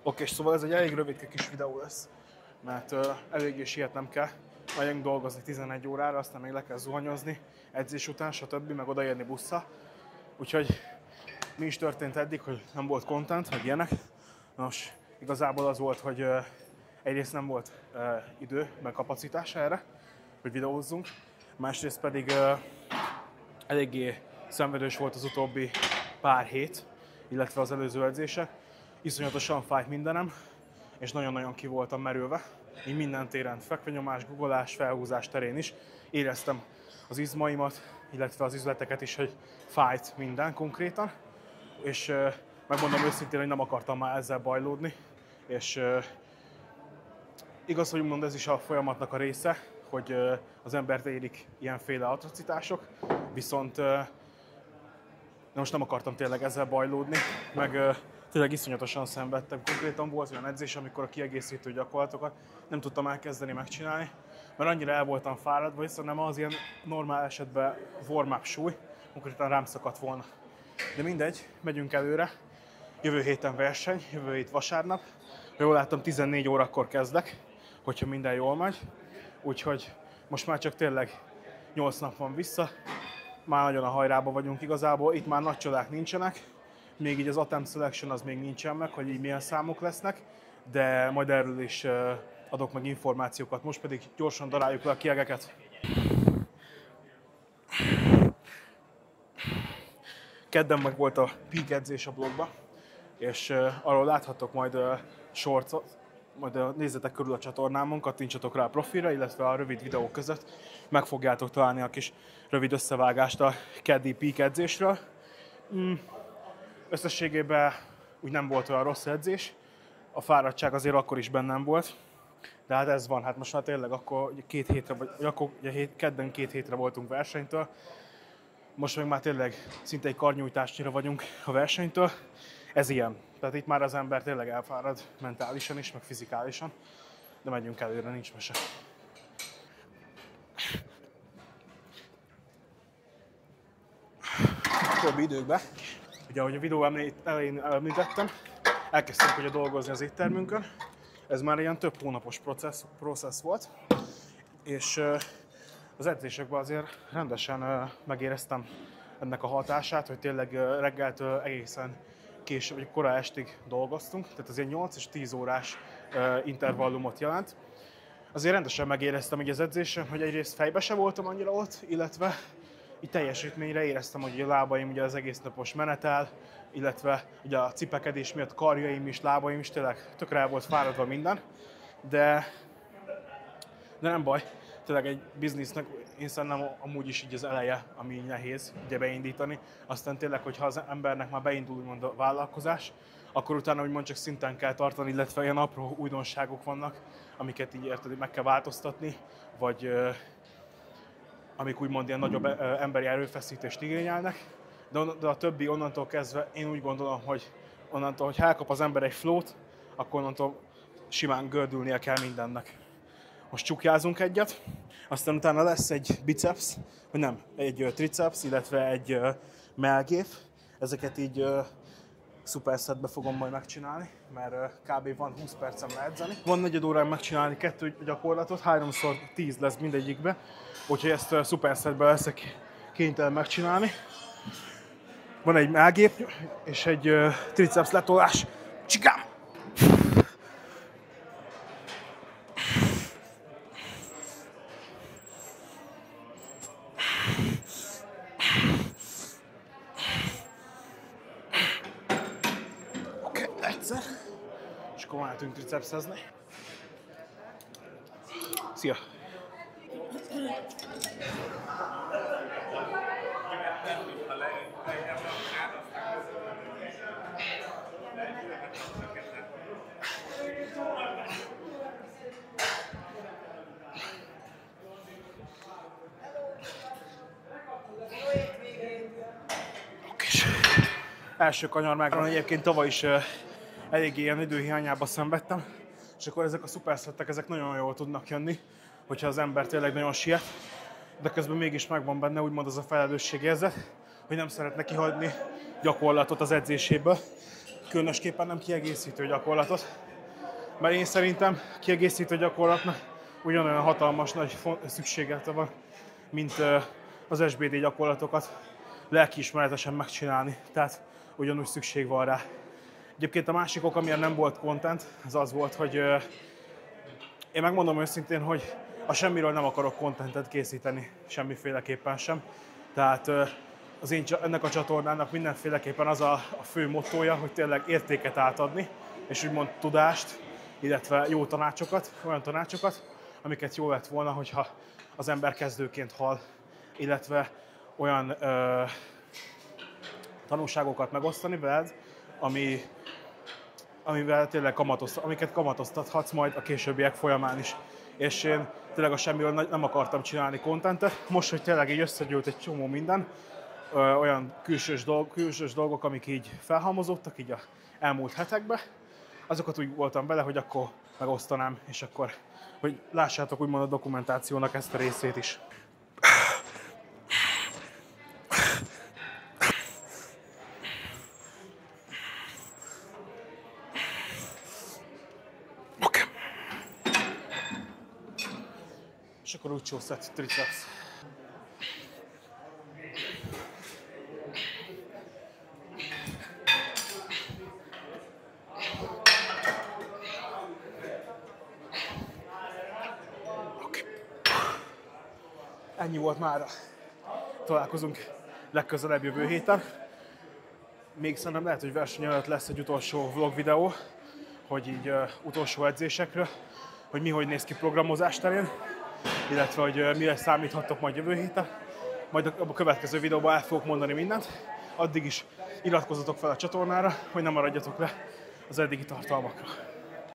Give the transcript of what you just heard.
Oké, szóval ez egy elég rövid kis videó lesz, mert eléggé sietnem kell. Megyünk dolgozni 11 órára, aztán még le kell zuhanyozni, edzés után, stb. Meg odaérni busszal. Úgyhogy mi is történt eddig, hogy nem volt content, vagy ilyenek. Nos, igazából az volt, hogy egyrészt nem volt idő, meg kapacitás erre, hogy videózzunk. Másrészt pedig eléggé szenvedős volt az utóbbi pár hét, illetve az előző edzések. Iszonyatosan fájt mindenem, és nagyon-nagyon ki voltam merülve. Így minden téren, fekvenyomás, guggolás, felhúzás terén is éreztem az izmaimat, illetve az üzleteket is, hogy fájt minden konkrétan. És megmondom őszintén, hogy nem akartam már ezzel bajlódni. És igaz, hogy mond ez is a folyamatnak a része, hogy az embert érik ilyenféle atrocitások, viszont most nem akartam tényleg ezzel bajlódni, meg tényleg iszonyatosan szenvedtem. Konkrétan volt olyan edzés, amikor a kiegészítő gyakorlatokat nem tudtam elkezdeni megcsinálni, mert annyira el voltam fáradva, viszont nem az ilyen normál esetben warm-up súly, konkrétan rám szakadt volna. De mindegy, megyünk előre. Jövő héten verseny, jövő hét vasárnap. Jól láttam, 14 órakor kezdek, hogyha minden jól megy. Úgyhogy most már csak tényleg 8 nap van vissza. Már nagyon a hajrában vagyunk igazából, itt már nagy csodák nincsenek. Még így az attempt selection az még nincsen meg, hogy így milyen számok lesznek, de majd erről is adok meg információkat. Most pedig gyorsan daráljuk le a kiegeket. Kedden meg volt a peak edzés a blogba, és arról láthatok majd shortsot, majd nézzetek körül a csatornámon, kattintsatok rá a profilra, illetve a rövid videók között meg fogjátok találni a kis rövid összevágást a keddi peak edzésről. Összességében úgy nem volt olyan rossz edzés, a fáradtság azért akkor is bennem volt, de hát ez van, hát most már tényleg akkor 2 hétre, vagy akkor ugye kedden 2 hétre voltunk versenytől, most meg már tényleg szinte egy karnyújtásnyira vagyunk a versenytől, ez ilyen. Tehát itt már az ember tényleg elfárad mentálisan is, meg fizikálisan, de megyünk előre, nincs mese. Többi időkben, ugye ahogy a videó elején említettem, elkezdtünk ugye dolgozni az éttermünkön. Ez már ilyen több hónapos processz volt, és az edzésekben azért rendesen megéreztem ennek a hatását, hogy tényleg reggeltől egészen késő, vagy kora estig dolgoztunk, tehát az ilyen 8 és 10 órás intervallumot jelent. Azért rendesen megéreztem így az edzésen, hogy egyrészt fejbe se voltam annyira ott, illetve így teljesítményre éreztem, hogy a lábaim ugye az egész napos menetel, illetve ugye a cipekedés miatt karjaim is, lábaim is tényleg tökre el volt fáradva minden, de nem baj, tényleg egy biznisznek én szerintem amúgy is így az eleje, ami nehéz ugye beindítani. Aztán tényleg, hogyha az embernek már beindul úgymond a vállalkozás, akkor utána úgymond csak szinten kell tartani, illetve ilyen apró újdonságok vannak, amiket így érted, meg kell változtatni, vagy amik úgymond ilyen nagyobb emberi erőfeszítést igényelnek. De a többi onnantól kezdve én úgy gondolom, hogy onnantól, hogy elkap az ember egy flót, akkor onnantól simán gördülnie kell mindennek. Most csukjázunk egyet, aztán utána lesz egy biceps, vagy nem, egy triceps, illetve egy mellgép. Ezeket így szupersetbe fogom majd megcsinálni, mert kb. Van 20 percem leedzeni. Van 4 órán megcsinálni 2 gyakorlatot, 3x10 lesz mindegyikbe, úgyhogy ezt szupersetbe leszek kénytelen megcsinálni. Van egy mellgép és egy triceps letolás. Csikám! Oké, egyszer. És akkor mehetünk tricepszezni. Szia! Első kanyarmágron egyébként tavaly is eléggé ilyen időhiányában szenvedtem, és akkor ezek a szupersettek ezek nagyon jól tudnak jönni, hogyha az ember tényleg nagyon siet, de közben mégis megvan benne úgymond az a felelősségérzet, hogy nem szeretne kihagyni gyakorlatot az edzéséből. különösképpen nem kiegészítő gyakorlatot, mert én szerintem kiegészítő gyakorlatnak ugyanolyan hatalmas nagy szükségete van, mint az SBD gyakorlatokat lelkiismeretesen megcsinálni, tehát ugyanúgy szükség van rá. Egyébként a másik ok, amiért nem volt content, az az volt, hogy én megmondom őszintén, hogy a semmiről nem akarok contentet készíteni, semmiféleképpen sem. Tehát ennek a csatornának mindenféleképpen az a fő mottója, hogy tényleg értéket átadni, és úgymond tudást, illetve jó tanácsokat, olyan tanácsokat, amiket jó lett volna, hogyha az ember kezdőként hall, illetve olyan tanulságokat megosztani veled, amivel tényleg amiket kamatoztathatsz majd a későbbiek folyamán is. És én tényleg a semmiről nem akartam csinálni contentet. Most, hogy tényleg így összegyűlt egy csomó minden, olyan külsős dolgok, amik így felhalmozódtak így a elmúlt hetekben, azokat úgy voltam bele, hogy akkor megosztanám, és akkor, hogy lássátok úgymond a dokumentációnak ezt a részét is. Oké. És akkor úgy csúszhat triceps. Ennyi volt mára. Találkozunk legközelebb jövő héten. Még szerintem lehet, hogy verseny előtt lesz egy utolsó vlog videó, hogy így utolsó edzésekről, hogy hogy néz ki programozás terén, illetve hogy mire számíthattok majd jövő héten. Majd a következő videóban el fogok mondani mindent. Addig is iratkozzatok fel a csatornára, hogy ne maradjatok le az eddigi tartalmakra.